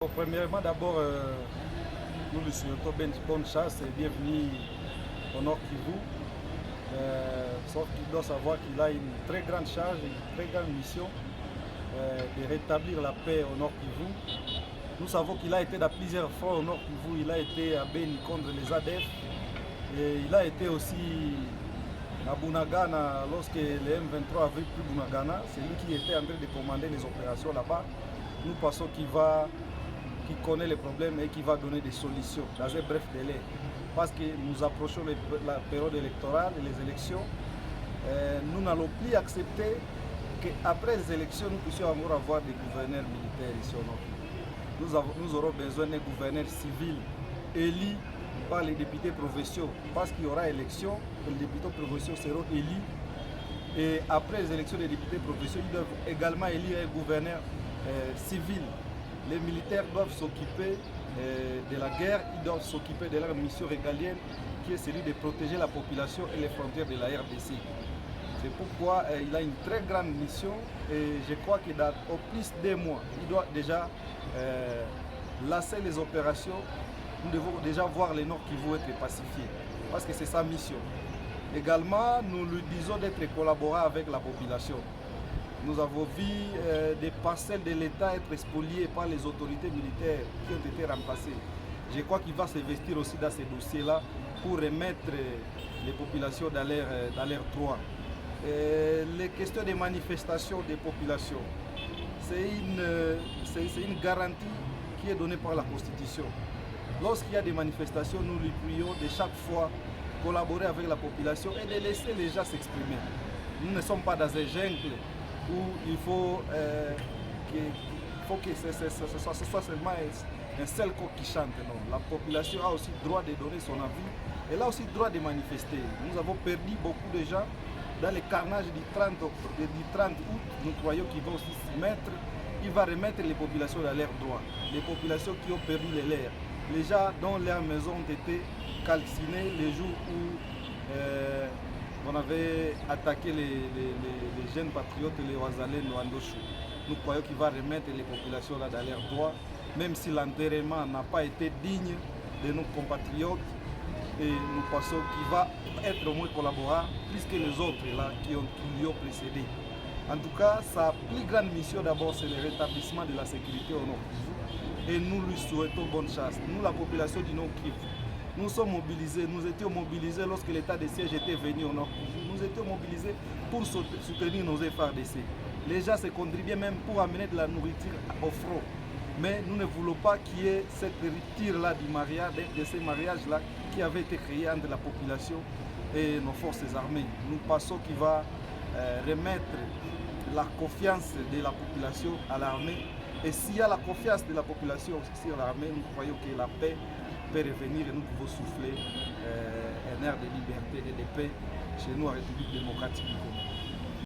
Premièrement, d'abord, nous lui souhaitons bonne chasse et bienvenue au Nord Kivu. Sauf qu'il doit savoir qu'il a une très grande charge, une très grande mission de rétablir la paix au Nord Kivu. Nous savons qu'il a été dans plusieurs fois au Nord Kivu. Il a été à Beni contre les ADF et il a été aussi à Bunagana lorsque les M23 avaient pris Bunagana. C'est lui qui était en train de commander les opérations là-bas. Nous pensons qu'il connaît les problèmes et qui va donner des solutions dans un bref délai. Parce que nous approchons la période électorale et les élections. Nous n'allons plus accepter qu'après les élections, nous puissions encore avoir des gouverneurs militaires ici au Nord. Nous aurons besoin d'un gouverneur civil élu par les députés provinciaux. Parce qu'il y aura élection, les députés provinciaux seront élus. Et après les élections des députés provinciaux, ils doivent également élire un gouverneur civil. Les militaires doivent s'occuper de la guerre, ils doivent s'occuper de leur mission régalienne qui est celui de protéger la population et les frontières de la RDC. C'est pourquoi il a une très grande mission et je crois que dans au plus d'1 mois, il doit déjà lasser les opérations. Nous devons déjà voir les Nord Kivu être pacifiés parce que c'est sa mission. Également, nous lui disons d'être collaborant avec la population. Nous avons vu des parcelles de l'État être spoliées par les autorités militaires qui ont été remplacées. Je crois qu'il va s'investir aussi dans ces dossiers-là pour remettre les populations dans leur droit. Les questions de manifestation des populations, c'est une garantie qui est donnée par la Constitution. Lorsqu'il y a des manifestations, nous lui prions de chaque fois collaborer avec la population et de laisser les gens s'exprimer. Nous ne sommes pas dans un jungle où il faut que ce soit seulement un seul coq qui chante. Non. La population a aussi le droit de donner son avis. Elle a aussi le droit de manifester. Nous avons perdu beaucoup de gens dans les carnages du 30 août. Nous croyons qu'il va aussi s'y mettre. Il va remettre les populations dans leurs droits. Les populations qui ont perdu les leurs. Les gens dont leurs maisons ont été calcinées les jours où on avait attaqué les jeunes patriotes, les Ouazalais, Nwandoshu. Nous croyons qu'il va remettre les populations là dans leurs droits, même si l'enterrement n'a pas été digne de nos compatriotes. Et nous pensons qu'il va être au moins collaborant plus que les autres là qui lui ont précédé. En tout cas, sa plus grande mission d'abord, c'est le rétablissement de la sécurité au Nord Kivu. Et nous lui souhaitons bonne chance. Nous, la population du Nord Kivu, nous sommes mobilisés, nous étions mobilisés lorsque l'état de siège était venu au Nord Kivu. Nous étions mobilisés pour soutenir nos FARDC. Les gens se contribuaient même pour amener de la nourriture au front. Mais nous ne voulons pas qu'il y ait cette rupture-là du mariage, de ces mariages-là qui avaient été créés entre la population et nos forces armées. Nous pensons qu'il va remettre la confiance de la population à l'armée. Et s'il y a la confiance de la population sur l'armée, nous croyons que la paix peut revenir et nous pouvons souffler un air de liberté et de paix chez nous en République démocratique du Congo.